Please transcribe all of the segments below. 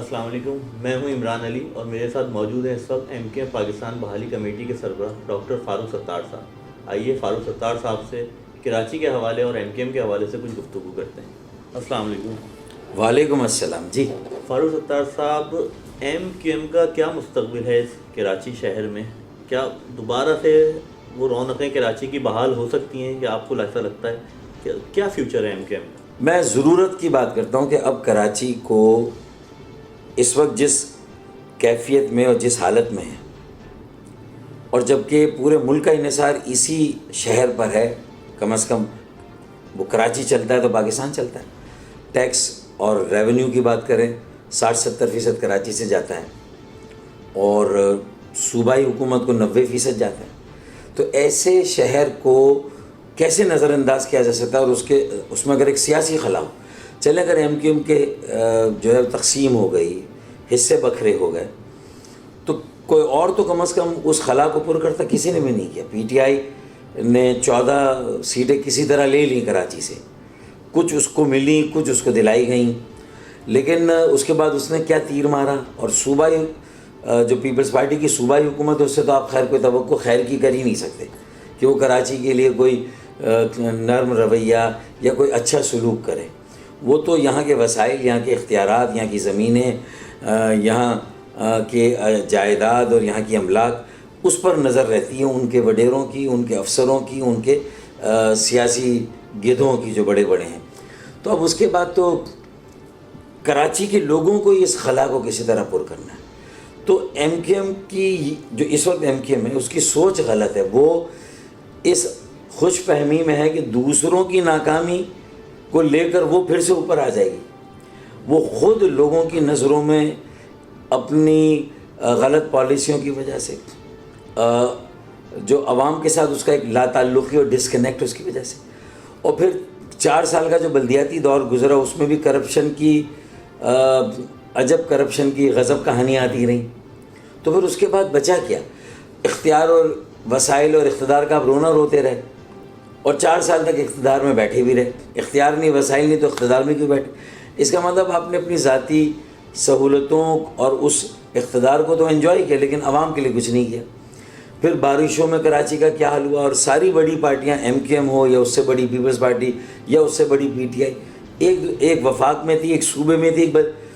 السلام علیکم، میں ہوں عمران علی اور میرے ساتھ موجود ہیں اس وقت ایم کے پاکستان بحالی کمیٹی کے سربراہ ڈاکٹر فاروق ستار صاحب۔ آئیے فاروق ستار صاحب سے کراچی کے حوالے اور ایم کے ایم کے حوالے سے کچھ گفتگو کرتے ہیں۔ السلام علیکم۔ وعلیکم السلام جی۔ فاروق ستار صاحب، ایم کیو ایم کا کیا مستقبل ہے اس کراچی شہر میں؟ کیا دوبارہ سے وہ رونقیں کراچی کی بحال ہو سکتی ہیں یا آپ کو ایسا لگتا ہے کہ کیا فیوچر ہے ایم کیو ایم کا؟ میں ضرورت کی بات کرتا ہوں کہ اب کراچی کو اس وقت جس کیفیت میں اور جس حالت میں ہے، اور جب کہ پورے ملک کا انحصار اسی شہر پر ہے، کم از کم وہ کراچی چلتا ہے تو پاکستان چلتا ہے۔ ٹیکس اور ریونیو کی بات کریں، 60-70% کراچی سے جاتا ہے اور صوبائی حکومت کو 90% جاتا ہے۔ تو ایسے شہر کو کیسے نظر انداز کیا جا سکتا ہے؟ اور اس میں اگر ایک سیاسی خلا ہو، چلے اگر ایم کیو ایم کے جو ہے تقسیم ہو گئی، حصے بکھرے ہو گئے، تو کوئی اور تو کم از کم اس خلا کو پر کرتا کسی نے بھی نہیں کیا۔ پی ٹی آئی نے 14 سیٹیں کسی طرح لے لیں کراچی سے، کچھ اس کو ملی، کچھ اس کو دلائی گئیں، لیکن اس کے بعد اس نے کیا تیر مارا۔ اور صوبائی جو پیپلز پارٹی کی صوبائی حکومت ہے، اس سے تو آپ خیر کوئی توقع خیر کی کر ہی نہیں سکتے کہ وہ کراچی کے لیے کوئی نرم رویہ یا کوئی اچھا سلوک کرے۔ وہ تو یہاں کے وسائل، یہاں کے اختیارات، یہاں کی زمینیں، یہاں کے جائیداد اور یہاں کی املاک، اس پر نظر رہتی ہے ان کے وڈیروں کی، ان کے افسروں کی، ان کے سیاسی گدھوں کی جو بڑے بڑے ہیں۔ تو اب اس کے بعد تو کراچی کے لوگوں کو اس خلا کو کسی طرح پر کرنا ہے۔ تو ایم کیو ایم کی جو اس وقت ایم کیو ایم ہے، اس کی سوچ غلط ہے۔ وہ اس خوش فہمی میں ہے کہ دوسروں کی ناکامی کو لے کر وہ پھر سے اوپر آ جائے گی۔ وہ خود لوگوں کی نظروں میں اپنی غلط پالیسیوں کی وجہ سے، جو عوام کے ساتھ اس کا ایک لا تعلقی اور ڈسکنیکٹ اس کی وجہ سے، اور پھر 4 سال کا جو بلدیاتی دور گزرا، اس میں بھی کرپشن کی عجب کرپشن کی غضب کہانیاں آتی رہیں۔ تو پھر اس کے بعد بچا کیا؟ اختیار اور وسائل اور اقتدار کا آپ رونا روتے رہے، اور 4 سال تک اقتدار میں بیٹھے بھی رہے۔ اختیار نہیں، وسائل نہیں، تو اقتدار میں کیوں بیٹھے؟ اس کا مطلب آپ نے اپنی ذاتی سہولتوں اور اس اقتدار کو تو انجوائے کیا، لیکن عوام کے لیے کچھ نہیں کیا۔ پھر بارشوں میں کراچی کا کیا حال ہوا، اور ساری بڑی پارٹیاں، ایم کیو ایم ہو یا اس سے بڑی پیپلز پارٹی یا اس سے بڑی پی ٹی آئی، ایک وفاق میں تھی، ایک صوبے میں تھی،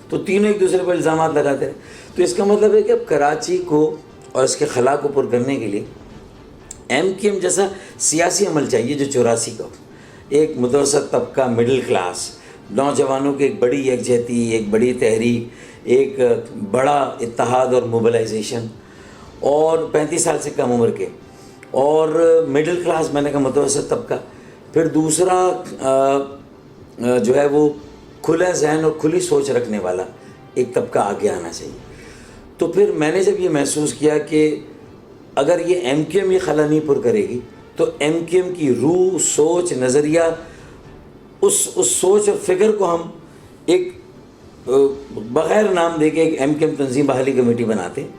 تو تینوں ایک دوسرے پر الزامات لگاتے رہے۔ تو اس کا مطلب ہے کہ اب کراچی کو اور اس کے خلا کو پر کرنے کے لیے ایم کیو ایم جیسا سیاسی عمل چاہیے جو 84 کا ہو۔ ایک متوسط طبقہ، مڈل کلاس، نوجوانوں کی ایک بڑی یکجہتی، ایک بڑی تحریک، ایک بڑا اتحاد اور موبلائزیشن، اور 35 سال سے کم عمر کے، اور مڈل کلاس، میں نے کہا متوسط طبقہ۔ پھر دوسرا جو ہے وہ کھلا ذہن اور کھلی سوچ رکھنے والا ایک طبقہ آگے آنا چاہیے۔ تو پھر میں نے جب یہ محسوس کیا کہ اگر یہ ایم کیو ایم یہ خلا نہیں پر کرے گی، تو ایم کیو ایم کی روح، سوچ، نظریہ، اس سوچ اور فکر کو ہم ایک بغیر نام دے کے ایک ایم کیو ایم تنظیم بحالی کمیٹی بناتے ہیں،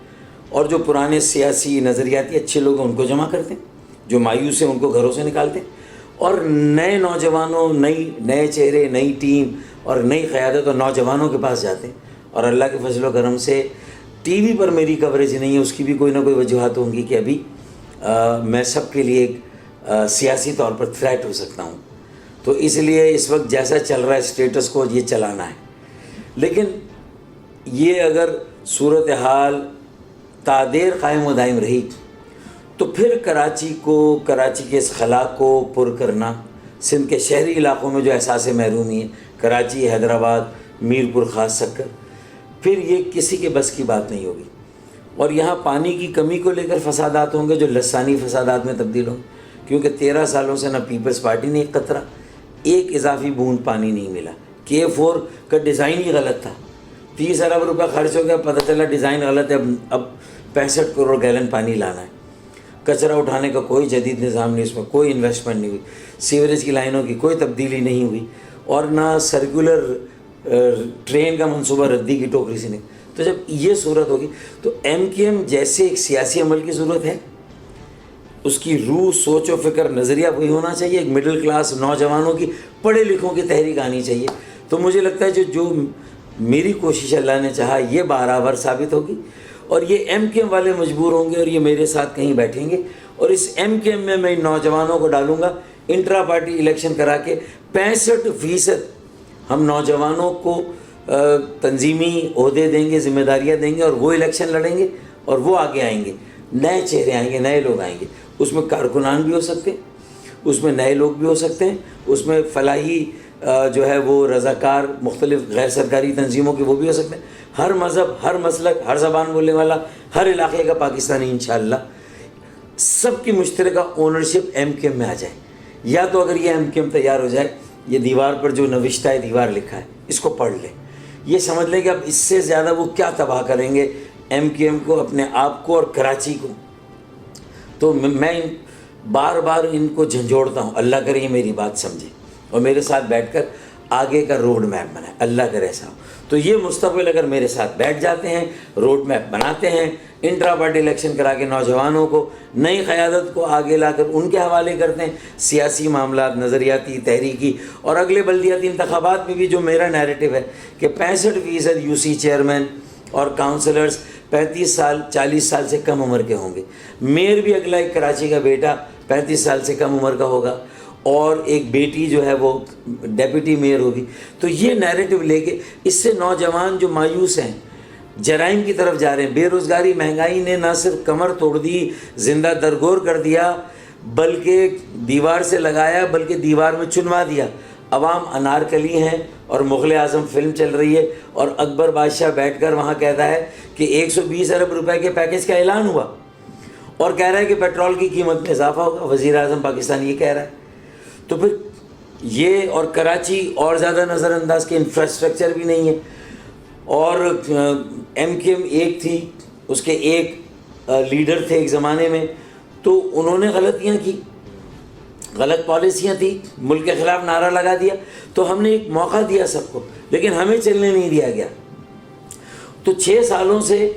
اور جو پرانے سیاسی نظریاتی اچھے لوگ ہیں ان کو جمع کرتے ہیں، جو مایوس ہیں ان کو گھروں سے نکالتے ہیں، اور نئے نوجوانوں، نئے چہرے، نئی ٹیم اور نئی قیادت اور نوجوانوں کے پاس جاتے ہیں۔ اور اللہ کے فضل و کرم سے ٹی وی پر میری کوریج نہیں ہے، اس کی بھی کوئی نہ کوئی وجوہات ہوں گی کہ ابھی میں سب کے لیے ایک سیاسی طور پر تھریٹ ہو سکتا ہوں، تو اس لیے اس وقت جیسا چل رہا ہے اسٹیٹس کو یہ چلانا ہے۔ لیکن یہ اگر صورتحال تعدیر قائم و دائم رہی، تو پھر کراچی کے اس خلا کو پر کرنا، سندھ کے شہری علاقوں میں جو احساس محرومی ہے، کراچی، حیدرآباد، میرپور خاص سکر، پھر یہ کسی کے بس کی بات نہیں ہوگی۔ اور یہاں پانی کی کمی کو لے کر فسادات ہوں گے جو لسانی فسادات میں تبدیل ہوں گے، کیونکہ 13 سالوں سے نہ پیپلز پارٹی نے ایک قطرہ، ایک اضافی بوند پانی نہیں ملا۔ K4 کا ڈیزائن ہی غلط تھا، 30 ارب روپے خرچ ہو گیا، پتہ چلا ڈیزائن غلط ہے، اب 65 کروڑ گیلن پانی لانا ہے۔ کچرا اٹھانے کا کوئی جدید نظام نہیں، اس میں کوئی انویسٹمنٹ نہیں ہوئی، سیوریج کی لائنوں کی کوئی تبدیلی نہیں ہوئی، اور نہ سرکولر ٹرین کا منصوبہ ردی کی ٹوکری سے نہیں۔ تو جب یہ صورت ہوگی تو ایم کیو ایم جیسے ایک سیاسی عمل کی ضرورت ہے، اس کی روح، سوچ و فکر، نظریہ وہی ہونا چاہیے، ایک مڈل کلاس نوجوانوں کی، پڑھے لکھوں کی تحریک آنی چاہیے۔ تو مجھے لگتا ہے جو میری کوشش اللہ نے چاہا یہ برابر ثابت ہوگی، اور یہ ایم کیو ایم والے مجبور ہوں گے اور یہ میرے ساتھ کہیں بیٹھیں گے، اور اس ایم کیو ایم میں ان نوجوانوں کو ڈالوں گا انٹرا پارٹی الیکشن کرا کے 65% ہم نوجوانوں کو تنظیمی عہدے دیں گے، ذمہ داریاں دیں گے، اور وہ الیکشن لڑیں گے اور وہ آگے آئیں گے، نئے چہرے آئیں گے، نئے لوگ آئیں گے۔ اس میں کارکنان بھی ہو سکتے ہیں، اس میں نئے لوگ بھی ہو سکتے ہیں، اس میں فلاحی جو ہے وہ رضاکار مختلف غیر سرکاری تنظیموں کے وہ بھی ہو سکتے ہیں، ہر مذہب، ہر مسلک، ہر زبان بولنے والا، ہر علاقے کا پاکستانی انشاءاللہ سب کی مشترکہ اونرشپ ایم کیو ایم میں آ جائے۔ یا تو اگر یہ ایم کیو ایم تیار ہو جائے، یہ دیوار پر جو نوشتہ ہے، دیوار لکھا ہے، اس کو پڑھ لیں، یہ سمجھ لیں کہ اب اس سے زیادہ وہ کیا تباہ کریں گے ایم کیو ایم کو، اپنے آپ کو اور کراچی کو۔ تو میں بار بار ان کو جھنجھوڑتا ہوں، اللہ کرے یہ میری بات سمجھے اور میرے ساتھ بیٹھ کر آگے کا روڈ میپ بنائے، اللہ کرے ایسا ہو۔ تو یہ مستقبل اگر میرے ساتھ بیٹھ جاتے ہیں، روڈ میپ بناتے ہیں، انٹرا پارٹی الیکشن کرا کے نوجوانوں کو، نئی قیادت کو آگے لا کر ان کے حوالے کرتے ہیں، سیاسی معاملات، نظریاتی، تحریکی، اور اگلے بلدیاتی انتخابات میں بھی جو میرا نیریٹو ہے کہ 65% یو سی چیئرمین اور کاؤنسلرز 35 سال 40 سال سے کم عمر کے ہوں گے۔ میئر بھی اگلا ایک کراچی کا بیٹا 35 سال سے کم عمر کا ہوگا، اور ایک بیٹی جو ہے وہ ڈیپٹی میئر ہوگی۔ تو یہ نیریٹو لے کے اس سے نوجوان جو مایوس ہیں، جرائم کی طرف جا رہے ہیں، بے روزگاری، مہنگائی نے نہ صرف کمر توڑ دی، زندہ درگور کر دیا، بلکہ دیوار سے لگایا، بلکہ دیوار میں چنوا دیا۔ عوام انارکلی ہیں اور مغل اعظم فلم چل رہی ہے، اور اکبر بادشاہ بیٹھ کر وہاں کہتا ہے کہ 120 ارب روپے کے پیکج کا اعلان ہوا، اور کہہ رہا ہے کہ پیٹرول کی قیمت میں اضافہ ہوگا۔ وزیر اعظم پاکستان یہ کہہ رہا ہے۔ تو پھر یہ، اور کراچی اور زیادہ نظر انداز کے انفراسٹرکچر بھی نہیں ہے، اور ایم کیو ایم ایک تھی، اس کے ایک لیڈر تھے ایک زمانے میں، تو انہوں نے غلطیاں کی، غلط پالیسیاں تھیں، ملک کے خلاف نعرہ لگا دیا، تو ہم نے ایک موقع دیا سب کو، لیکن ہمیں چلنے نہیں دیا گیا۔ تو 6 سالوں سے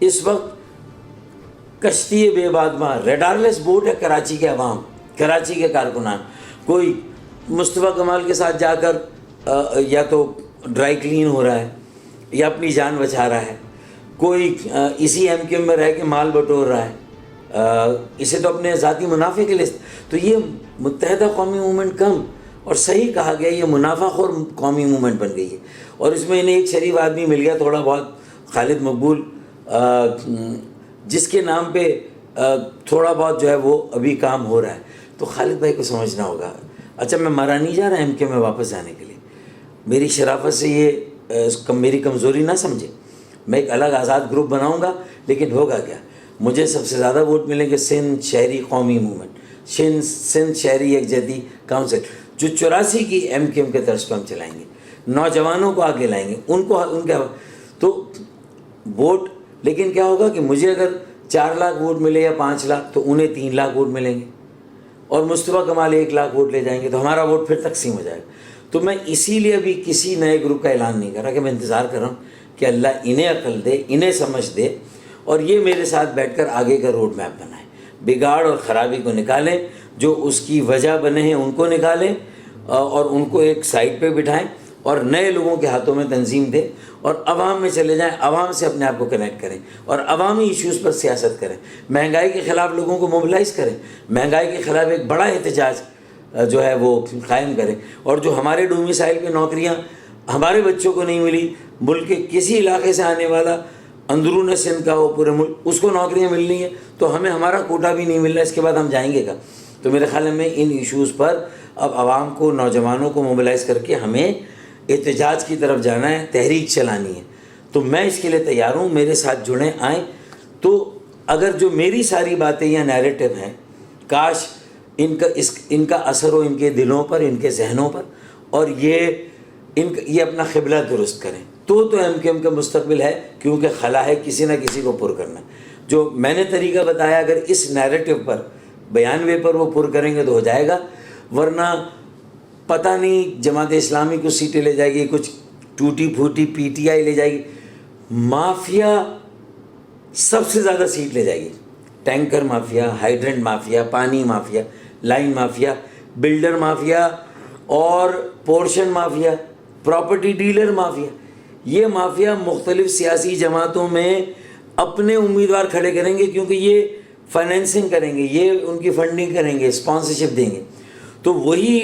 اس وقت کشتی بے بادباں، ریڈارلیس بوٹ ہے کراچی کے عوام، کراچی کے کارکنان۔ کوئی مصطفیٰ کمال کے ساتھ جا کر یا تو ڈرائی کلین ہو رہا ہے یا اپنی جان بچا رہا ہے، کوئی اسی ایم کیو ایم میں رہ کے مال بٹور رہا ہے، اسے تو اپنے ذاتی منافع کے لیے۔ تو یہ متحدہ قومی موومنٹ کم، اور صحیح کہا گیا، یہ منافع خور قومی موومنٹ بن گئی ہے، اور اس میں انہیں ایک شریف آدمی مل گیا تھوڑا بہت، خالد مقبول، جس کے نام پہ تھوڑا بہت جو ہے وہ ابھی کام ہو رہا ہے۔ تو خالد بھائی کو سمجھنا ہوگا، اچھا میں مرا نہیں جا رہا ایم کیو میں واپس جانے کے لیے، میری شرافت سے یہ میری کمزوری نہ سمجھے، میں ایک الگ آزاد گروپ بناؤں گا، لیکن ہوگا کیا، مجھے سب سے زیادہ ووٹ ملیں گے سندھ شہری قومی موومنٹ، سندھ شہری یکجہتی کونسل، جو 84 کی ایم کیو ایم کے طرز پہ ہم چلائیں گے، نوجوانوں کو آگے لائیں گے، ان کو ان کے تو ووٹ۔ لیکن کیا ہوگا کہ مجھے اگر 4 لاکھ ووٹ ملے یا 5 لاکھ، تو انہیں 3 لاکھ ووٹ ملیں گے، اور مصطفیٰ کمال 1 لاکھ ووٹ لے جائیں گے، تو ہمارا ووٹ پھر تقسیم ہو جائے گا۔ تو میں اسی لیے ابھی کسی نئے گروپ کا اعلان نہیں کر رہا، کہ میں انتظار کر رہا ہوں کہ اللہ انہیں عقل دے، انہیں سمجھ دے، اور یہ میرے ساتھ بیٹھ کر آگے کا روڈ میپ بنائیں، بگاڑ اور خرابی کو نکالیں، جو اس کی وجہ بنے ہیں ان کو نکالیں، اور ان کو ایک سائڈ پہ بٹھائیں، اور نئے لوگوں کے ہاتھوں میں تنظیم دیں، اور عوام میں چلے جائیں، عوام سے اپنے آپ کو کنیکٹ کریں، اور عوامی ایشوز پر سیاست کریں، مہنگائی کے خلاف لوگوں کو موبلائز کریں، مہنگائی کے خلاف ایک بڑا احتجاج جو ہے وہ قائم کریں، اور جو ہمارے ڈومیسائل پہ نوکریاں ہمارے بچوں کو نہیں ملی، ملک کے کسی علاقے سے آنے والا اندرون سندھ کا ہو پورے ملک، اس کو نوکریاں ملنی ہیں، تو ہمیں ہمارا کوٹا بھی نہیں مل رہا، اس کے بعد ہم جائیں گے کہاں؟ تو میرے خیال میں ان ایشوز پر اب عوام کو، نوجوانوں کو موبلائز کر کے ہمیں احتجاج کی طرف جانا ہے، تحریک چلانی ہے۔ تو میں اس کے لیے تیار ہوں، میرے ساتھ جڑیں، آئیں۔ تو اگر جو میری ساری باتیں یا نیریٹو ہیں، کاش ان کا اثر ہو ان کے دلوں پر، ان کے ذہنوں پر، اور یہ اپنا قبلہ درست کریں، تو ایم کیو ایم کا مستقبل ہے، کیونکہ خلا ہے کسی نہ کسی کو پر کرنا۔ جو میں نے طریقہ بتایا، اگر اس نیریٹو پر، بیانوے پر وہ پر کریں گے تو ہو جائے گا، ورنہ پتہ نہیں جماعت اسلامی کچھ سیٹیں لے جائے گی، کچھ ٹوٹی پھوٹی پی ٹی آئی لے جائے گی، مافیا سب سے زیادہ سیٹ لے جائے گی، ٹینکر مافیا، ہائیڈرنٹ مافیا، پانی mafia, line mafia, builder mafia, اور portion mafia, property dealer mafia, یہ مافیا مختلف سیاسی جماعتوں میں اپنے امیدوار کھڑے کریں گے، کیونکہ یہ فائنینسنگ کریں گے، یہ ان کی فنڈنگ کریں گے، اسپانسرشپ دیں گے، تو وہی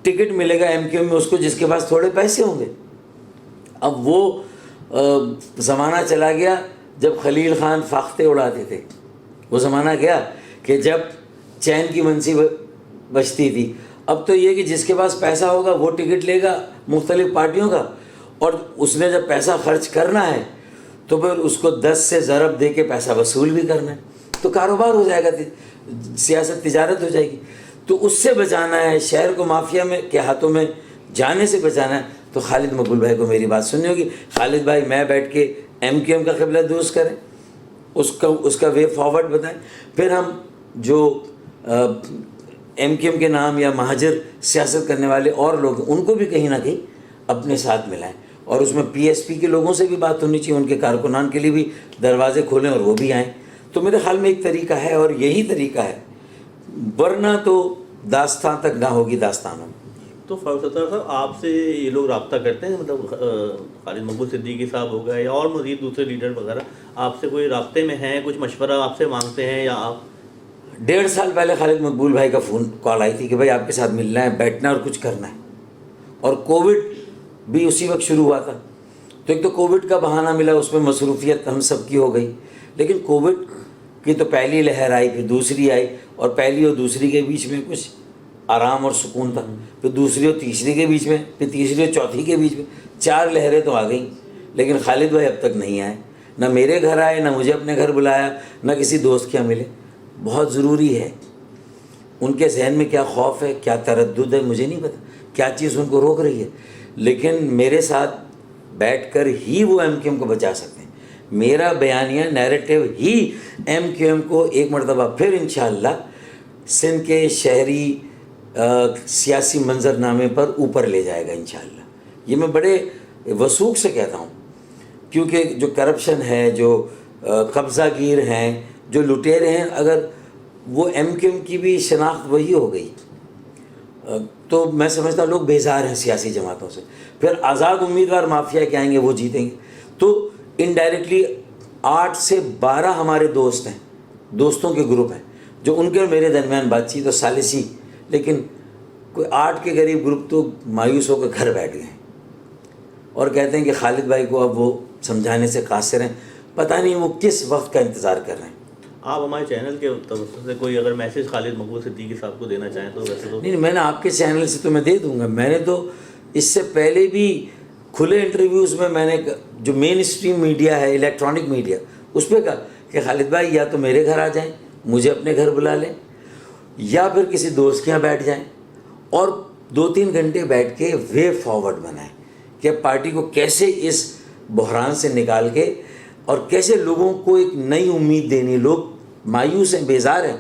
ٹکٹ ملے گا ایم کیو ایم میں اس کو جس کے پاس تھوڑے پیسے ہوں گے۔ اب وہ زمانہ چلا گیا جب خلیل خان فاختے اڑاتے تھے، وہ زمانہ گیا کہ جب چین کی منسی بچتی تھی۔ اب تو یہ کہ جس کے پاس پیسہ ہوگا وہ ٹکٹ لے گا مختلف پارٹیوں کا، اور اس نے جب پیسہ خرچ کرنا ہے تو پھر اس کو 10 سے ضرب دے کے پیسہ وصول بھی کرنا ہے، تو کاروبار ہو جائے گا، سیاست تجارت ہو جائے گی۔ تو اس سے بچانا ہے، شہر کو مافیا میں کے ہاتھوں میں جانے سے بچانا ہے، تو خالد مقبول بھائی کو میری بات سننی ہوگی۔ خالد بھائی میں بیٹھ کے ایم کیو ایم کا قبلہ درست کریں، اس کا وے فارورڈ بتائیں، پھر ہم جو ایم کیو ایم کے نام یا مہاجر سیاست کرنے والے اور لوگ ان کو بھی کہیں نہ کہیں اپنے ساتھ ملائیں، اور اس میں پی ایس پی کے لوگوں سے بھی بات ہونی چاہیے، ان کے کارکنان کے لیے بھی دروازے کھولیں اور وہ بھی آئیں۔ تو میرے خیال میں ایک طریقہ ہے اور یہی طریقہ ہے، ورنہ تو داستان تک نہ ہوگی داستانوں۔ تو فاروق ستار صاحب، آپ سے یہ لوگ رابطہ کرتے ہیں، مطلب خالد مقبول صدیقی صاحب ہو گئے یا اور مزید دوسرے لیڈر وغیرہ، آپ سے کوئی رابطے میں ہیں، کچھ مشورہ آپ سے مانگتے ہیں، یا آپ 1.5 سال پہلے خالد مقبول بھائی کا فون کال آئی تھی کہ بھائی آپ کے ساتھ ملنا ہے، بیٹھنا اور کچھ کرنا ہے، اور کووڈ بھی اسی وقت شروع ہوا تھا، تو ایک تو کووڈ کا بہانہ ملا، اس میں مصروفیت ہم سب کی ہو گئی، لیکن کووڈ کی تو پہلی لہر آئی، پھر دوسری آئی، اور پہلی اور دوسری کے بیچ میں کچھ آرام اور سکون تھا، پھر دوسری اور تیسری کے بیچ میں، پھر تیسری اور چوتھی کے بیچ میں 4 لہریں تو آ گئیں، لیکن خالد بھائی اب تک نہیں آئے، نہ میرے گھر آئے، نہ مجھے اپنے گھر بلایا، نہ کسی دوست کے یہاں ملے۔ بہت ضروری ہے، ان کے ذہن میں کیا خوف ہے، کیا تردد ہے، مجھے نہیں پتہ، کیا چیز ان کو روک رہی ہے، لیکن میرے ساتھ بیٹھ کر ہی وہ ایم کیو ایم کو بچا سکتے ہیں۔ میرا بیانیہ نیریٹو ہی ایم کیو ایم کو ایک مرتبہ پھر انشاءاللہ سندھ کے شہری سیاسی منظر نامے پر اوپر لے جائے گا انشاءاللہ۔ یہ میں بڑے وثوق سے کہتا ہوں، کیونکہ جو کرپشن ہے، جو قبضہ گیر ہیں، جو لٹیرے ہیں، اگر وہ ایم کیو ایم کی بھی شناخت وہی ہو گئی تو میں سمجھتا ہوں لوگ بیزار ہیں سیاسی جماعتوں سے، پھر آزاد امیدوار مافیا کے آئیں گے، وہ جیتیں گے، تو انڈائریکٹلی 8 سے 12 ہمارے دوست ہیں، دوستوں کے گروپ ہیں، جو ان کے اور میرے درمیان بات چیت اور ثالثی، لیکن کوئی 8 کے قریب گروپ تو مایوس ہو کر گھر بیٹھ گئے ہیں اور کہتے ہیں کہ خالد بھائی کو اب وہ سمجھانے سے قاصر ہیں، پتہ نہیں وہ کس وقت کا انتظار کر رہے ہیں۔ آپ ہمارے چینل کے توسط سے کوئی اگر میسج خالد مقبول صدیقی صاحب کو دینا چاہیں تو ویسے تو نہیں، میں نے آپ کے چینل سے تو میں دے دوں گا، میں نے تو اس سے پہلے بھی کھلے انٹرویوز میں نے جو مین اسٹریم میڈیا ہے، الیکٹرانک میڈیا، اس پہ کہا کہ خالد بھائی یا تو میرے گھر آ جائیں، مجھے اپنے گھر بلا لیں، یا پھر کسی دوست کے یہاں بیٹھ جائیں اور 2-3 گھنٹے بیٹھ کے وے فارورڈ بنائیں کہ پارٹی کو کیسے اس بحران سے نکال کے اور کیسے لوگوں کو ایک نئی امید دینی۔ لوگ مایوس ہیں، بیزار ہیں،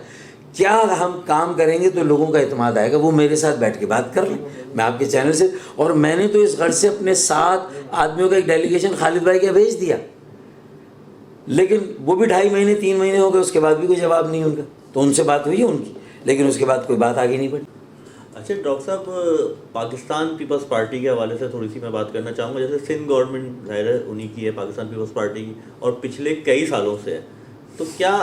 کیا ہم کام کریں گے تو لوگوں کا اعتماد آئے گا، وہ میرے ساتھ بیٹھ کے بات کر لیں، میں آپ کے چینل سے، اور میں نے تو اس غرض سے اپنے 7 آدمیوں کا ایک ڈیلیگیشن خالد بھائی کا بھیج دیا، لیکن وہ بھی 2.5 مہینے 3 مہینے ہو گئے، اس کے بعد بھی کوئی جواب نہیں ان کا، تو ان سے بات ہوئی ہے ان کی، لیکن اس کے بعد کوئی بات آگے نہیں بڑھی۔ اچھا ڈاکٹر صاحب، پاکستان پیپلز پارٹی کے حوالے سے تھوڑی سی میں بات کرنا چاہوں گا، جیسے سندھ گورنمنٹ ظاہر ہے انہی کی ہے، پاکستان پیپلز پارٹی کی، اور پچھلے کئی سالوں سے ہے، تو کیا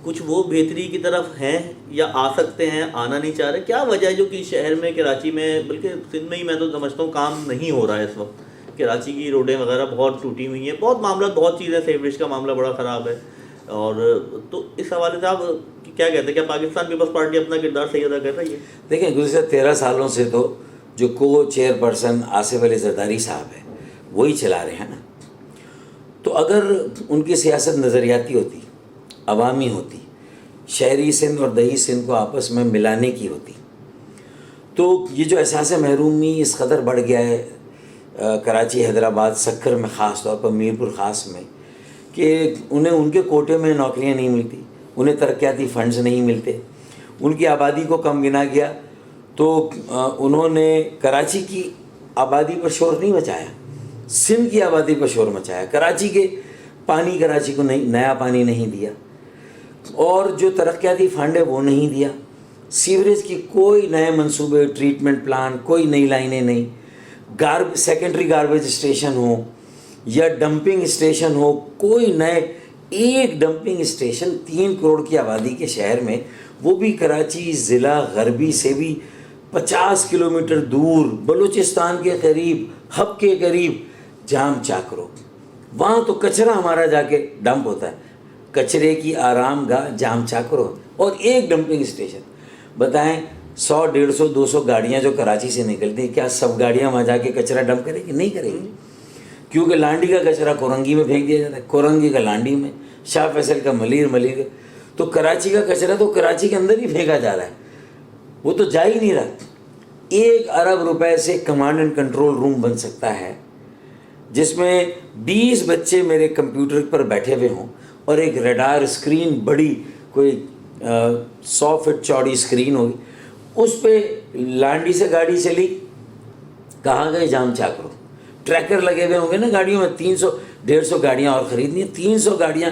کچھ وہ بہتری کی طرف ہیں یا آ سکتے ہیں، آنا نہیں چاہ رہے؟ کیا وجہ ہے جو کہ شہر میں، کراچی میں، بلکہ سندھ میں ہی میں تو سمجھتا ہوں کام نہیں ہو رہا ہے اس وقت؟ کراچی کی روڈیں وغیرہ بہت ٹوٹی ہوئی ہیں، بہت معاملات، بہت چیزیں، سیوریج کا معاملہ بڑا خراب ہے، اور تو اس حوالے سے آپ کیا کہتے ہیں، کیا پاکستان پیپلز پارٹی اپنا کردار صحیح ادا کر رہی ہے؟ دیکھیں، گزشتہ 13 سالوں سے تو جو کو چیئر پرسن آصف علی زرداری صاحب ہیں وہی چلا رہے ہیں نا، تو اگر ان کی سیاست نظریاتی ہوتی، عوامی ہوتی، شہری سندھ اور دیہی سندھ کو آپس میں ملانے کی ہوتی، تو یہ جو احساس محرومی اس قدر بڑھ گیا ہے کراچی، حیدرآباد، سکھر میں خاص طور پر، میرپور خاص میں، کہ انہیں ان کے کوٹے میں نوکریاں نہیں ملتی، انہیں ترقیاتی فنڈز نہیں ملتے، ان کی آبادی کو کم گنا گیا، تو انہوں نے کراچی کی آبادی پر شور نہیں مچایا، سندھ کی آبادی پر شور مچایا، کراچی کے پانی، کراچی کو نیا پانی نہیں دیا، اور جو ترقیاتی فنڈ ہے وہ نہیں دیا، سیوریج کی کوئی نئے منصوبے، ٹریٹمنٹ پلان، کوئی نئی لائنیں نہیں، سیکنڈری گاربیج اسٹیشن ہوں، یا ڈمپنگ اسٹیشن ہو, کوئی نئے ایک ڈمپنگ اسٹیشن 3 کروڑ کی آبادی کے شہر میں, وہ بھی کراچی ضلع غربی سے بھی 50 کلومیٹر دور, بلوچستان کے قریب, ہب کے قریب, جام چاکرو. وہاں تو کچرا ہمارا جا کے ڈمپ ہوتا ہے, کچرے کی آرام گاہ جام چاکرو, اور ایک ڈمپنگ اسٹیشن. بتائیں 100 150 200 گاڑیاں جو کراچی سے نکلتی ہیں, کیا سب گاڑیاں وہاں جا کے کچرا ڈمپ کریں گی؟ نہیں کریں گی, کیونکہ لانڈی کا کچرا کورنگی میں پھینک دیا جاتا ہے, کورنگی کا لانڈی میں, شاہ فیصل کا ملیر کا. تو کراچی کا کچرا تو کراچی کے اندر ہی پھینکا جا رہا ہے, وہ تو جا ہی نہیں رہا. 1 ارب روپے سے کمانڈ اینڈ کنٹرول روم بن سکتا ہے, جس میں 20 بچے میرے کمپیوٹر پر بیٹھے ہوئے ہوں, اور ایک ریڈار اسکرین بڑی کوئی 100 فٹ چوڑی اسکرین ہوگی, اس پہ لانڈی سے گاڑی چلی, کہاں گئے جام چاکرو. ٹریکر لگے ہوئے ہوں گے نا گاڑیوں میں, 300 150 گاڑیاں اور خریدنی ہیں, 300 گاڑیاں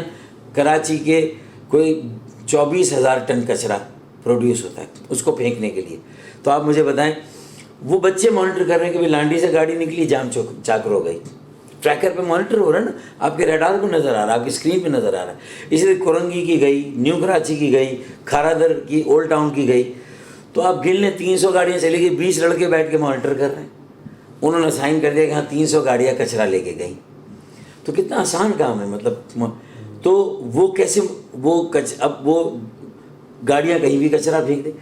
کراچی کے کوئی 24,000 ٹن کچرا پروڈیوس ہوتا ہے اس کو پھینکنے کے لیے. تو آپ مجھے بتائیں, وہ بچے مانیٹر کر رہے ہیں کہ بھائی لانڈی سے گاڑی نکلی, جام چاکرو گئی, ٹریکر پہ مانیٹر ہو رہا ہے نا, آپ کے ریڈار پہ نظر آ رہا ہے, آپ کی اسکرین پہ نظر آ رہا ہے. اسی طرح کورنگی کی گئی, نیو کراچی کی گئی, کھارا در کی, اولڈ ٹاؤن کی گئی. تو آپ گن لیں 300 گاڑیاں چلی گئی, 20 لڑکے بیٹھ کے مانیٹر کر رہے ہیں, انہوں نے سائن کر دیا کہ ہاں 300 گاڑیاں کچرا لے کے گئیں. تو کتنا آسان کام ہے, مطلب. تو وہ کیسے اب وہ گاڑیاں کہیں بھی کچرا پھینک دیں.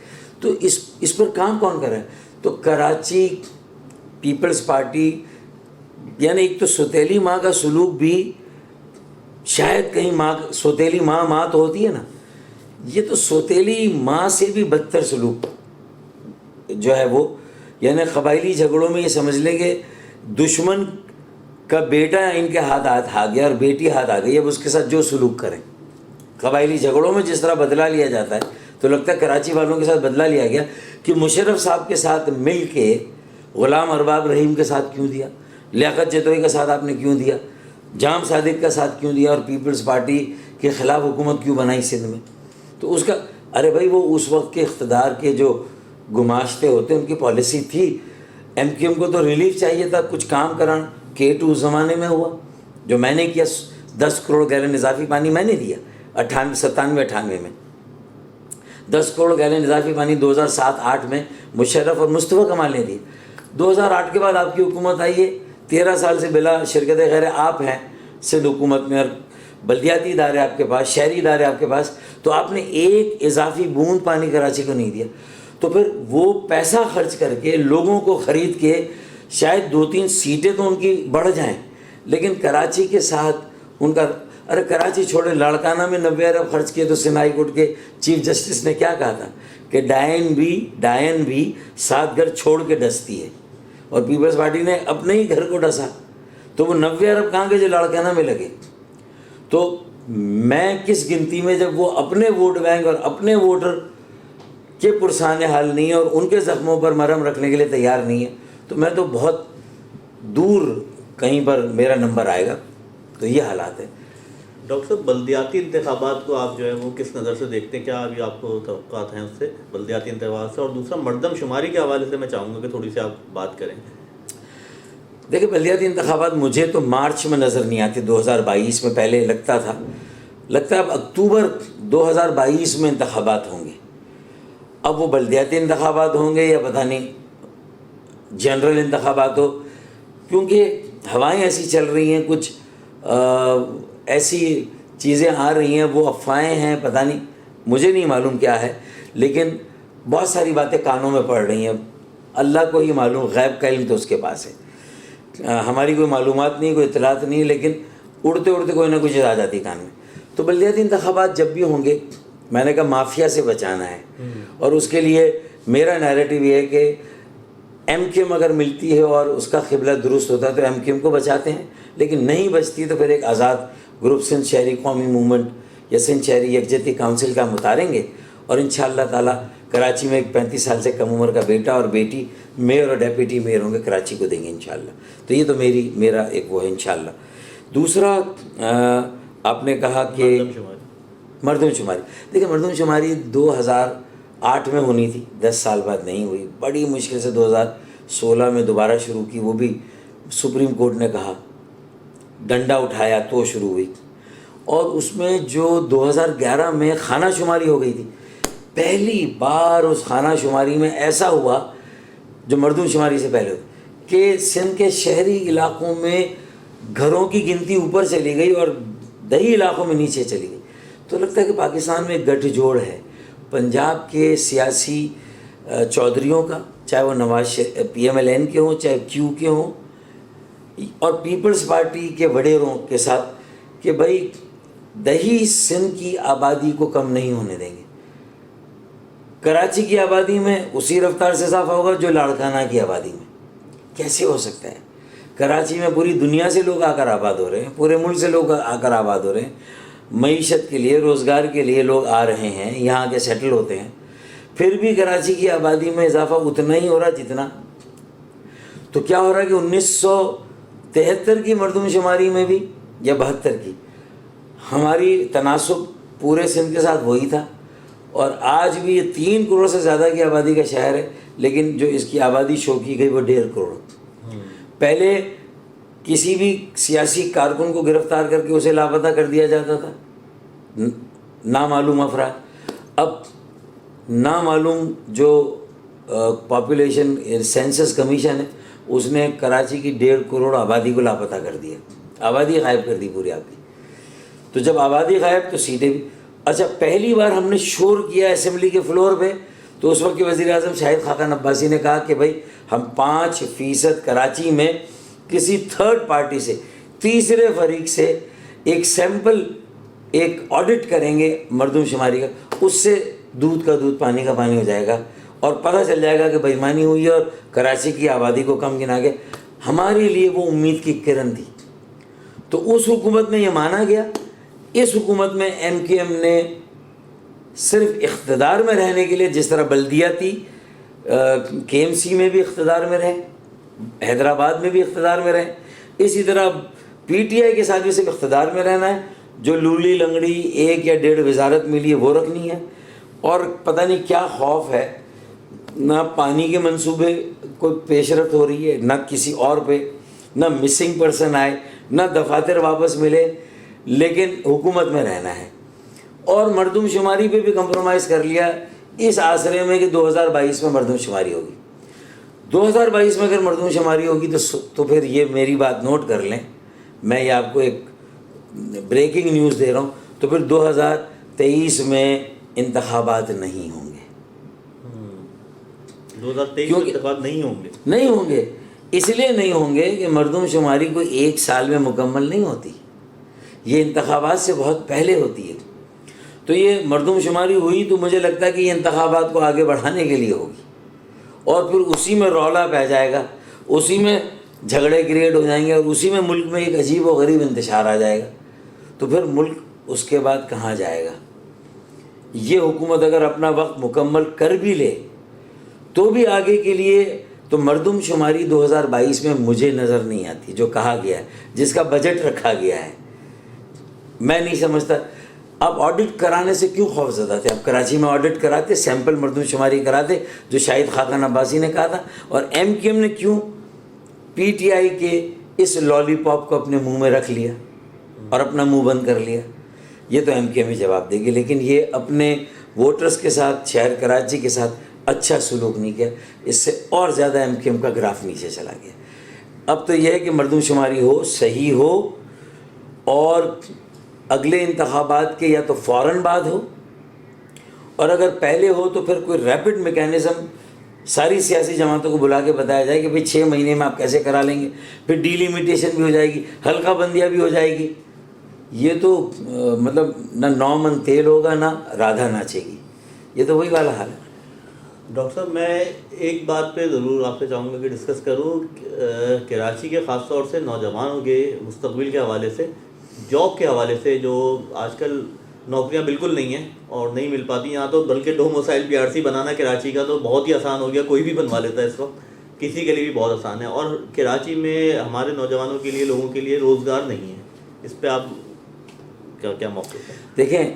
تو اس پر کام کون کر رہا ہے؟ تو کراچی پیپلز پارٹی, یعنی ایک تو سوتیلی ماں کا سلوک بھی شاید کہیں سوتیلی ماں تو ہوتی ہے نا, یہ تو سوتیلی ماں سے بھی بدتر سلوک جو ہے وہ, یعنی قبائلی جھگڑوں میں یہ سمجھ لیں کہ دشمن کا بیٹا ان کے ہاتھ آ گیا اور بیٹی ہاتھ آ گئی, اب اس کے ساتھ جو سلوک کریں. قبائلی جھگڑوں میں جس طرح بدلہ لیا جاتا ہے, تو لگتا ہے کراچی والوں کے ساتھ بدلہ لیا گیا کہ مشرف صاحب کے ساتھ مل کے غلام ارباب رحیم کے ساتھ کیوں دیا, لیاقت جتوئی کا ساتھ آپ نے کیوں دیا, جام صادق کا ساتھ کیوں دیا, اور پیپلز پارٹی کے خلاف حکومت کیوں بنائی سندھ میں. تو اس کا ارے بھائی وہ اس وقت کے اقتدار کے جو گماشتے ہوتے ان کی پالیسی تھی. ایم کیو ایم کو تو ریلیف چاہیے تھا, کچھ کام کرانا. K2 زمانے میں ہوا, جو میں نے کیا, 10 کروڑ گیلن اضافی پانی میں نے دیا 97-98 میں. 10 کروڑ گیلن اضافی پانی 2007-8 میں مشرف اور مصطفیٰ کمال نے دی. 2008 کے بعد آپ کی حکومت آئی ہے, 13 سال سے بلا شرکت غیر آپ ہیں سندھ حکومت میں, اور بلدیاتی ادارے آپ کے پاس, شہری ادارے آپ کے پاس, تو آپ نے ایک اضافی بوند پانی کراچی کو نہیں دیا. تو پھر وہ پیسہ خرچ کر کے لوگوں کو خرید کے شاید 2-3 سیٹیں تو ان کی بڑھ جائیں, لیکن کراچی کے ساتھ ان کا, ارے کراچی چھوڑے, لاڑکانہ میں 90 ارب خرچ کیے, تو سندھ ہائی کورٹ کے چیف جسٹس نے کیا کہا تھا کہ ڈائن بھی 7 گھر چھوڑ کے ڈستی ہے, اور پیپلز پارٹی نے اپنے ہی گھر کو ڈسا. تو وہ 90 ارب کہاں کے جو لاڑکانہ میں لگے. تو میں کس گنتی میں, جب وہ اپنے ووٹ بینک اور اپنے ووٹر کے پرسان حال نہیں ہے اور ان کے زخموں پر مرہم رکھنے کے لیے تیار نہیں ہے, تو میں تو بہت دور کہیں پر میرا نمبر آئے گا. تو یہ حالات ہیں. ڈاکٹر صاحب, بلدیاتی انتخابات کو آپ جو ہے وہ کس نظر سے دیکھتے ہیں؟ کیا ابھی آپ کو توقعات ہیں اس سے, بلدیاتی انتخابات سے؟ اور دوسرا مردم شماری کے حوالے سے میں چاہوں گا کہ تھوڑی سی آپ بات کریں. دیکھیں, بلدیاتی انتخابات مجھے تو مارچ میں نظر نہیں آتے, 2022 میں. پہلے لگتا ہے اب اکتوبر 2022 میں انتخابات ہوں گے. اب وہ بلدیاتی انتخابات ہوں گے یا پتہ نہیں جنرل انتخابات ہو, کیونکہ ہوائیں ایسی چل رہی ہیں, کچھ ایسی چیزیں آ رہی ہیں, وہ افواہیں ہیں, پتہ نہیں, مجھے نہیں معلوم کیا ہے, لیکن بہت ساری باتیں کانوں میں پڑ رہی ہیں. اللہ کو ہی معلوم, غیب کا علم تو اس کے پاس ہے, ہماری کوئی معلومات نہیں, کوئی اطلاعات نہیں, لیکن اڑتے اڑتے کوئی نہ کوئی چیز آ جاتی کان میں. تو بلدیاتی انتخابات جب بھی ہوں گے, میں نے کہا مافیا سے بچانا ہے, اور اس کے لیے میرا نیریٹو یہ ہے کہ ایم کیو ایم اگر ملتی ہے اور اس کا قبلہ درست ہوتا ہے تو ایم کیو ایم کو بچاتے ہیں, لیکن نہیں بچتی تو پھر ایک آزاد گروپ سندھ شہری قومی موومنٹ یا سندھ شہری یکجہتی کونسل کا ہم اتاریں گے, اور انشاءاللہ تعالیٰ کراچی میں ایک 35 سال سے کم عمر کا بیٹا اور بیٹی میئر اور ڈیپٹی میئر ہوں گے, کراچی کو دیں گے انشاءاللہ. تو یہ تو میرا ایک وہ ہے انشاءاللہ. دوسرا آپ نے کہا کہ مردم شماری. دیکھیں, مردم شماری 2008 میں ہونی تھی, 10 سال بعد نہیں ہوئی, بڑی مشکل سے 2016 میں دوبارہ شروع کی, وہ بھی سپریم کورٹ نے کہا ڈنڈا اٹھایا تو شروع ہوئی. اور اس میں جو 2011 میں خانہ شماری ہو گئی تھی, پہلی بار اس خانہ شماری میں ایسا ہوا جو مردم شماری سے پہلے ہوتا کہ سندھ کے شہری علاقوں میں گھروں کی گنتی اوپر چلی گئی اور دیہی علاقوں میں نیچے چلی گئی. تو لگتا ہے کہ پاکستان میں ایک گٹھ جوڑ ہے پنجاب کے سیاسی چودھریوں کا, چاہے وہ نواز PMLN کے ہوں چاہے Q کے ہوں, اور پیپلز پارٹی کے وڈیروں کے ساتھ کہ بھائی دیہی سندھ کی آبادی کو کم نہیں ہونے دیں گے. کراچی کی آبادی میں اسی رفتار سے اضافہ ہوگا جو لاڑکانہ کی آبادی میں. کیسے ہو سکتا ہے؟ کراچی میں پوری دنیا سے لوگ آ کر آباد ہو رہے ہیں, پورے ملک سے لوگ آ کر آباد ہو رہے ہیں, معیشت کے لیے روزگار کے لیے لوگ آ رہے ہیں, یہاں کے سیٹل ہوتے ہیں, پھر بھی کراچی کی آبادی میں اضافہ اتنا ہی ہو رہا جتنا. تو کیا ہو رہا ہے کہ 1973 کی مردم شماری میں بھی یا 72 کی ہماری تناسب پورے سندھ کے ساتھ وہی تھا, اور آج بھی یہ 3 کروڑ سے زیادہ کی آبادی کا شہر ہے, لیکن جو اس کی آبادی شو کی گئی وہ 1.5 کروڑ. پہلے کسی بھی سیاسی کارکن کو گرفتار کر کے اسے لاپتہ کر دیا جاتا تھا, نامعلوم افراد. اب نامعلوم جو پاپولیشن سینسس کمیشن ہے اس نے کراچی کی 1.5 کروڑ آبادی کو لاپتہ کر دیا, آبادی غائب کر دی پوری آپ کی. تو جب آبادی غائب تو سیٹیں بھی. اچھا, پہلی بار ہم نے شور کیا اسمبلی کے فلور پہ تو اس وقت کے وزیر اعظم شاہد خاقان عباسی نے کہا کہ بھائی ہم 5% کراچی میں کسی تھرڈ پارٹی سے, تیسرے فریق سے ایک سیمپل ایک آڈٹ کریں گے مردم شماری کا, اس سے دودھ کا دودھ پانی کا پانی ہو جائے گا اور پتہ چل جائے گا کہ بےایمانی ہوئی ہے اور کراچی کی آبادی کو کم گنا گیا. ہمارے لیے وہ امید کی کرن تھی. تو اس حکومت میں یہ مانا گیا. اس حکومت میں MKM نے صرف اقتدار میں رہنے کے لیے, جس طرح بلدیاتی KMC میں بھی اقتدار میں رہے, حیدرآباد میں بھی اقتدار میں رہے, اسی طرح PTI کے ساتھ بھی صرف اقتدار میں رہنا ہے. جو لولی لنگڑی 1 یا 1.5 وزارت ملی ہے وہ رکھنی ہے. اور پتہ نہیں کیا خوف ہے, نہ پانی کے منصوبے کوئی پیش رفت ہو رہی ہے, نہ کسی اور پہ, نہ مسنگ پرسن آئے, نہ دفاتر واپس ملے, لیکن حکومت میں رہنا ہے. اور مردم شماری پہ بھی کمپرومائز کر لیا اس آسرے میں کہ 2022 میں مردم شماری ہوگی. 2022 میں اگر مردم شماری ہوگی تو پھر یہ میری بات نوٹ کر لیں, میں یہ آپ کو ایک بریکنگ نیوز دے رہا ہوں, تو پھر 2023 میں انتخابات نہیں ہوں گے. 2023 میں انتخابات نہیں ہوں گے. اس لیے نہیں ہوں گے کہ مردم شماری کوئی 1 سال میں مکمل نہیں ہوتی, یہ انتخابات سے بہت پہلے ہوتی ہے. تو یہ مردم شماری ہوئی تو مجھے لگتا ہے کہ یہ انتخابات کو آگے بڑھانے کے لیے ہوگی, اور پھر اسی میں رولا پہ جائے گا, اسی میں جھگڑے کریٹ ہو جائیں گے, اور اسی میں ملک میں ایک عجیب و غریب انتشار آ جائے گا. تو پھر ملک اس کے بعد کہاں جائے گا؟ یہ حکومت اگر اپنا وقت مکمل کر بھی لے تو بھی آگے کے لیے تو مردم شماری 2022 میں مجھے نظر نہیں آتی, جو کہا گیا ہے, جس کا بجٹ رکھا گیا ہے. میں نہیں سمجھتا. اب آڈٹ کرانے سے کیوں خوف زدہ تھے؟ اب کراچی میں آڈٹ کراتے, سیمپل مردم شماری کراتے جو شاہد خاقان عباسی نے کہا تھا, اور MKM نے کیوں PTI کے اس لالی پاپ کو اپنے منہ میں رکھ لیا اور اپنا منہ بند کر لیا؟ یہ تو MKM ہی جواب دے گی. لیکن یہ اپنے ووٹرز کے ساتھ, شہر کراچی کے ساتھ اچھا سلوک نہیں کیا, اس سے اور زیادہ MKM کا گراف نیچے چلا گیا. اب تو یہ ہے کہ مردم شماری ہو, صحیح ہو, اور اگلے انتخابات کے یا تو فوراً بعد ہو, اور اگر پہلے ہو تو پھر کوئی ریپڈ میکینزم ساری سیاسی جماعتوں کو بلا کے بتایا جائے کہ بھئی 6 مہینے میں آپ کیسے کرا لیں گے, پھر ڈیلیمیٹیشن بھی ہو جائے گی, حلقہ بندیاں بھی ہو جائے گی. یہ تو مطلب نہ 9 من تیل ہوگا نہ رادھا ناچے گی. یہ تو وہی والا حال ہے. ڈاکٹر صاحب, میں ایک بات پہ ضرور آپ سے چاہوں گا کہ ڈسکس کروں, کراچی کے خاص طور سے نوجوانوں کے مستقبل کے حوالے سے, جاب کے حوالے سے, جو آج کل نوکریاں بالکل نہیں ہیں اور نہیں مل پاتی یہاں, تو بلکہ ڈوموسائل PRC بنانا کراچی کا تو بہت ہی آسان ہو گیا, کوئی بھی بنوا لیتا ہے اس وقت, کسی کے لیے بھی بہت آسان ہے. اور کراچی میں ہمارے نوجوانوں کے لیے, لوگوں کے لیے روزگار نہیں ہے. اس پہ آپ کیا موقف ہے؟ دیکھیں,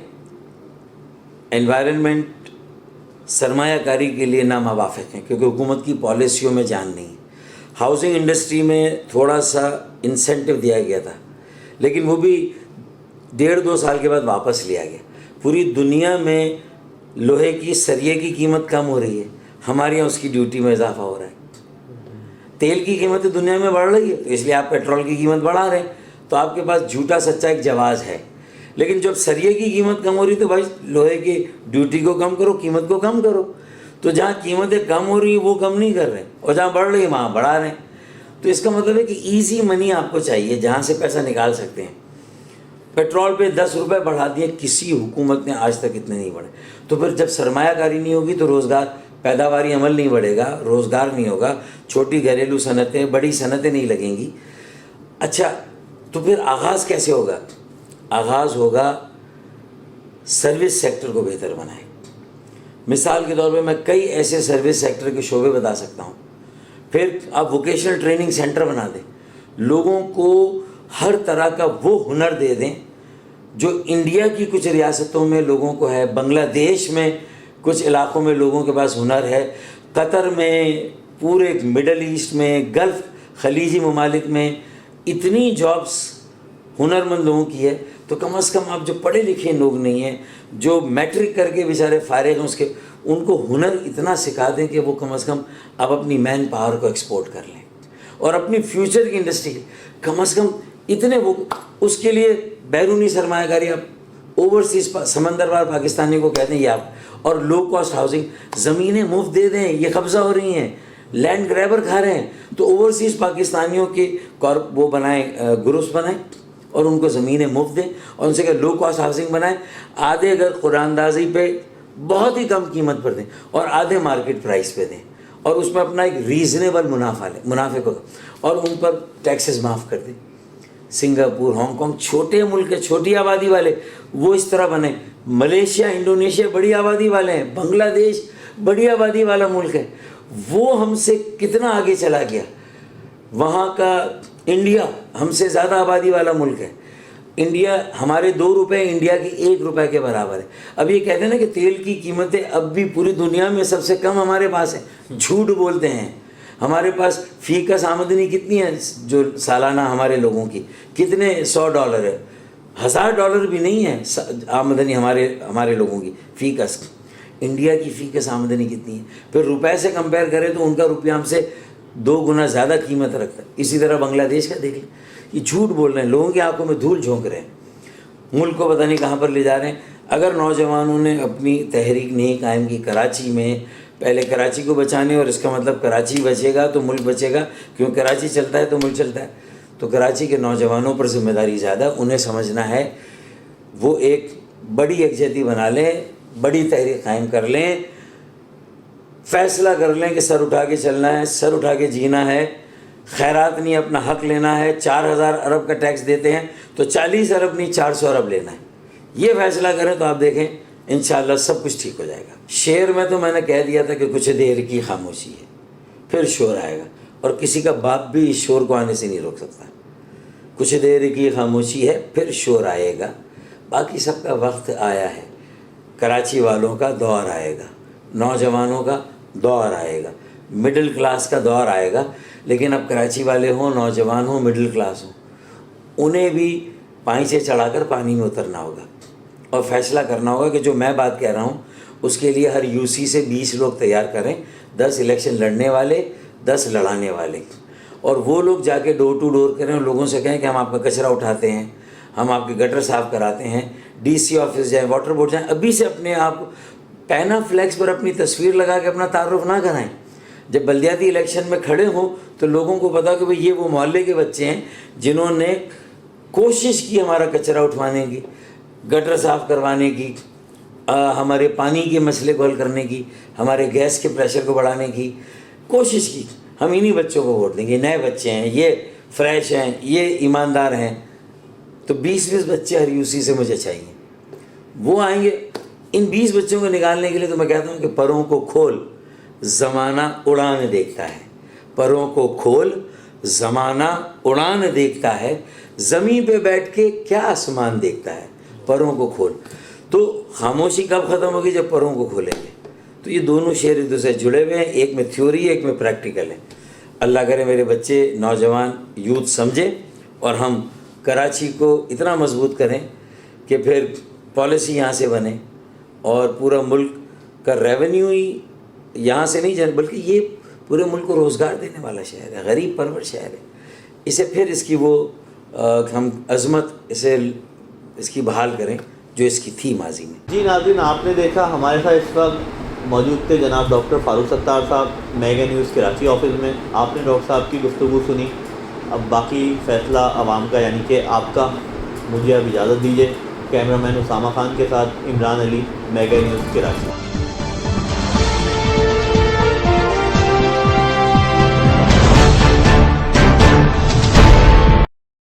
انوائرنمنٹ سرمایہ کاری کے لیے ناموافق ہیں کیونکہ حکومت کی پالیسیوں میں جان نہیں. ہاؤسنگ انڈسٹری میں تھوڑا سا انسینٹو دیا گیا تھا لیکن وہ بھی 1.5-2 سال کے بعد واپس لیا گیا. پوری دنیا میں لوہے کی سریے کی قیمت کم ہو رہی ہے, ہمارے یہاں اس کی ڈیوٹی میں اضافہ ہو رہا ہے. تیل کی قیمت دنیا میں بڑھ رہی ہے تو اس لیے آپ پیٹرول کی قیمت بڑھا رہے ہیں, تو آپ کے پاس جھوٹا سچا ایک جواز ہے. لیکن جب سریے کی قیمت کم ہو رہی تو بھائی لوہے کی ڈیوٹی کو کم کرو, قیمت کو کم کرو. تو جہاں قیمتیں کم ہو رہی ہیں وہ کم نہیں کر رہے, اور جہاں بڑھ رہی ہے وہاں بڑھا رہے ہیں. تو اس کا مطلب ہے کہ ایزی منی آپ کو چاہیے جہاں سے پیسہ نکال سکتے ہیں. پیٹرول پہ 10 روپے بڑھا دیے, کسی حکومت نے آج تک اتنے نہیں بڑھے. تو پھر جب سرمایہ کاری نہیں ہوگی تو روزگار, پیداواری عمل نہیں بڑھے گا, روزگار نہیں ہوگا, چھوٹی گھریلو صنعتیں, بڑی صنعتیں نہیں لگیں گی. اچھا تو پھر آغاز کیسے ہوگا؟ آغاز ہوگا سروس سیکٹر کو بہتر بنائیں. مثال کے طور پہ میں کئی ایسے سروس سیکٹر کے شعبے بتا سکتا ہوں. پھر آپ ووکیشنل ٹریننگ سینٹر بنا دیں, لوگوں کو ہر طرح کا وہ ہنر دے دیں جو انڈیا کی کچھ ریاستوں میں لوگوں کو ہے, بنگلہ دیش میں کچھ علاقوں میں لوگوں کے پاس ہنر ہے, قطر میں, پورے مڈل ایسٹ میں, گلف خلیجی ممالک میں اتنی جابس ہنر مند لوگوں کی ہے. تو کم از کم آپ جو پڑھے لکھے لوگ نہیں ہیں, جو میٹرک کر کے بیچارے فارغ ہیں, اس کے ان کو ہنر اتنا سکھا دیں کہ وہ کم از کم آپ اپنی مین پاور کو ایکسپورٹ کر لیں, اور اپنی فیوچر کی انڈسٹری کم از کم اتنے وہ, اس کے لیے بیرونی سرمایہ کاری آپ اوورسیز سمندر پار پاکستانی کو کہتے ہیں یہ آپ, اور لو کاسٹ ہاؤسنگ, زمینیں مفت دے دیں, یہ قبضہ ہو رہی ہیں, لینڈ گریبر کھا رہے ہیں. تو اوورسیز پاکستانیوں کے وہ بنائیں, گروپس بنائیں اور ان کو زمینیں مفت دیں, اور ان سے کہ لو کاسٹ ہاؤسنگ بنائیں, آدھے اگر قرآن اندازی پہ بہت ہی کم قیمت پر دیں اور آدھے مارکیٹ پرائس پہ دیں, اور اس میں اپنا ایک ریزنیبل منافع کو, اور ان پر ٹیکسز معاف کر دیں. سنگاپور, ہانگ کانگ چھوٹے ملک ہیں, چھوٹی آبادی والے, وہ اس طرح بنے. ملیشیا, انڈونیشیا بڑی آبادی والے ہیں, بنگلہ دیش بڑی آبادی والا ملک ہے, وہ ہم سے کتنا آگے چلا گیا. وہاں کا انڈیا ہم سے زیادہ آبادی والا ملک ہے. انڈیا, ہمارے 2 روپے انڈیا کے 1 روپے کے برابر ہے. اب یہ کہتے ہیں نا کہ تیل کی قیمتیں اب بھی پوری دنیا میں سب سے کم ہمارے پاس ہیں, جھوٹ بولتے ہیں. ہمارے پاس فی کس آمدنی کتنی ہے جو سالانہ ہمارے لوگوں کی, کتنے $100 ہے, $1000 بھی نہیں ہے آمدنی ہمارے لوگوں کی فی کس. انڈیا کی فی کس آمدنی کتنی ہے؟ پھر روپے سے کمپیئر کریں تو ان کا روپیہ ہم سے 2 گنا زیادہ قیمت رکھتا ہے. اسی طرح بنگلہ دیش کا دیکھ لیں, یہ جھوٹ بول رہے ہیں, لوگوں کی آنکھوں میں دھول جھونک رہے ہیں, ملک کو پتہ نہیں کہاں پر لے جا رہے ہیں. اگر نوجوانوں نے اپنی تحریک نہیں قائم کی کراچی میں, پہلے کراچی کو بچانے, اور اس کا مطلب کراچی بچے گا تو ملک بچے گا, کیوں کراچی چلتا ہے تو ملک چلتا ہے. تو کراچی کے نوجوانوں پر ذمہ داری زیادہ, انہیں سمجھنا ہے, وہ ایک بڑی یکجہتی بنا لیں, بڑی تحریک قائم کر لیں, فیصلہ کر لیں کہ سر اٹھا کے چلنا ہے, سر اٹھا کے جینا ہے, خیرات نہیں اپنا حق لینا ہے. 4000 ارب کا ٹیکس دیتے ہیں تو 40 ارب نہیں 400 ارب لینا ہے. یہ فیصلہ کریں تو آپ دیکھیں انشاءاللہ سب کچھ ٹھیک ہو جائے گا. شعر میں تو میں نے کہہ دیا تھا کہ کچھ دیر کی خاموشی ہے, پھر شور آئے گا, اور کسی کا باپ بھی اس شور کو آنے سے نہیں روک سکتا. کچھ دیر کی خاموشی ہے, پھر شور آئے گا, باقی سب کا وقت آیا ہے. کراچی والوں کا دور آئے گا, نوجوانوں کا دور آئے گا, مڈل کلاس کا دور آئے گا. لیکن اب کراچی والے ہوں, نوجوان ہوں, مڈل کلاس ہوں, انہیں بھی پائچے چڑھا کر پانی میں اترنا ہوگا, اور فیصلہ کرنا ہوگا کہ جو میں بات کہہ رہا ہوں اس کے لیے ہر یو سی سے 20 لوگ تیار کریں, 10 الیکشن لڑنے والے, 10 لڑانے والے, اور وہ لوگ جا کے ڈور ٹو ڈور کریں اور لوگوں سے کہیں کہ ہم آپ کا کچرا اٹھاتے ہیں, ہم آپ کے گٹر صاف کراتے ہیں. ڈی سی آفس جائیں, واٹر بورڈ جائیں, ابھی سے اپنے آپ پینا فلیکس پر اپنی تصویر لگا کے اپنا تعارف نہ کرائیں. جب بلدیاتی الیکشن میں کھڑے ہوں تو لوگوں کو پتا کہ بھئی یہ وہ محلے کے بچے ہیں جنہوں نے کوشش کی ہمارا کچرا اٹھوانے کی, گٹر صاف کروانے کی, ہمارے پانی کے مسئلے کو حل کرنے کی, ہمارے گیس کے پریشر کو بڑھانے کی کوشش کی. ہم انہی بچوں کو ووٹ دیں گے, نئے بچے ہیں, یہ فریش ہیں, یہ ایماندار ہیں. تو 20 بچے ہر یو سی سے مجھے چاہیے, وہ آئیں گے. ان 20 بچوں کو نکالنے کے لیے تو میں کہتا ہوں کہ پروں کو کھول, زمانہ اڑان دیکھتا ہے. پروں کو کھول, زمانہ اڑان دیکھتا ہے, زمین پہ بیٹھ کے کیا آسمان دیکھتا ہے. پروں کو کھول. تو خاموشی کب ختم ہوگی؟ جب پروں کو کھولیں گے. تو یہ دونوں شعر ایک دوسرے سے جڑے ہوئے ہیں, ایک میں تھیوری ہے, ایک میں پریکٹیکل ہے. اللہ کرے میرے بچے, نوجوان, یوتھ سمجھے اور ہم کراچی کو اتنا مضبوط کریں کہ پھر پالیسی یہاں سے بنے اور پورا ملک کا ریونیو ہی یہاں سے نہیں بلکہ یہ پورے ملک کو روزگار دینے والا شہر ہے، غریب پرور شہر ہے. اسے پھر اس کی وہ ہم عظمت اس کی بحال کریں جو اس کی تھی ماضی میں. جی ناظرین، آپ نے دیکھا ہمارے ساتھ اس وقت موجود تھے جناب ڈاکٹر فاروق ستار صاحب میگا نیوز کراچی آفس میں. آپ نے ڈاکٹر صاحب کی گفتگو سنی. اب باقی فیصلہ عوام کا یعنی کہ آپ کا. مجھے اب اجازت دیجیے. کیمرہ مین اسامہ خان کے ساتھ عمران علی، میگا نیوز کراچی.